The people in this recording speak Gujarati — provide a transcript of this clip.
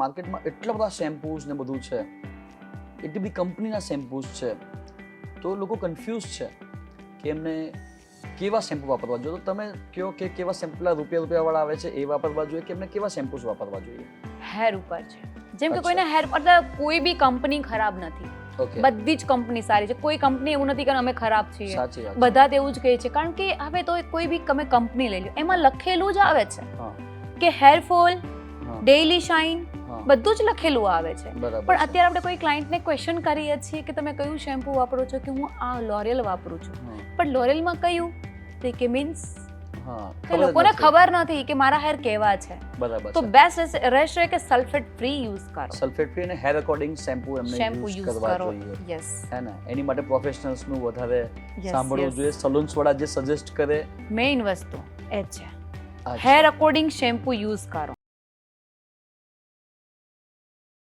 માર્કેટમાં એટલા બધા શેમ્પૂઝ ને બધું છે, એટલી બધી કંપનીના શેમ્પૂઝ છે, તો લોકો કન્ફ્યુઝ છે કે એમને કેવા શેમ્પૂ વાપરવા જોઈએ. તો તમે કહો કે કેવા શેમ્પૂ રૂપિયાવાળા આવે છે એ વાપરવા જોઈએ કે એમને કેવા શેમ્પૂઝ વાપરવા જોઈએ? હેર ઉપર છે. જેમ કે કોઈના હેર મતલબ કોઈ બી કંપની ખરાબ નથી, ઓકે, બધી જ કંપની સારી છે. કોઈ કંપની એવું નથી કે અમે ખરાબ છીએ, સાચી વાત છે. બધા તેવું જ કહે છે. કારણ કે હવે તો કોઈ બી તમે કંપની લઈ લો, એમાં લખેલું જ આવે છે હા, કે હેર ફોલ, હા, ડેઇલી શાઇન, હા, બધું જ લખેલું આવે છે. બરાબર પણ છે. અત્યારે આપણે કોઈ ક્લાયન્ટને ક્વેશ્ચન કરીએ છીએ કે તમે કયું શેમ્પૂ વાપરો છો, કે હું આ લોરિયલ વાપરું છું, હા, પણ લોરિયલમાં કયું, તો કે મીન્સ હા, કે ખબર જ લોકોને નથી. ખબર નથી કે મારા હેર કેવા છે. બરાબર તો છે. બેસ્ટ રહેશે કે સલ્ફેટ ફ્રી યુઝ કરો, સલ્ફેટ ફ્રી અને હેર અકોર્ડિંગ શેમ્પૂ એમને શેમ્પૂ યુઝ યુઝ કરવા કરો. જોઈએ, યસ હે ને? એની માટે પ્રોફેશનલ્સનું વધારે યસ સાંભળવું જોઈએ. સલૂન્સ વાળા જે સજેસ્ટ કરે, મેઇન વસ્તુ એ જ છે, અચ્છા. હેર અકોર્ડિંગ શેમ્પૂ યુઝ કરો.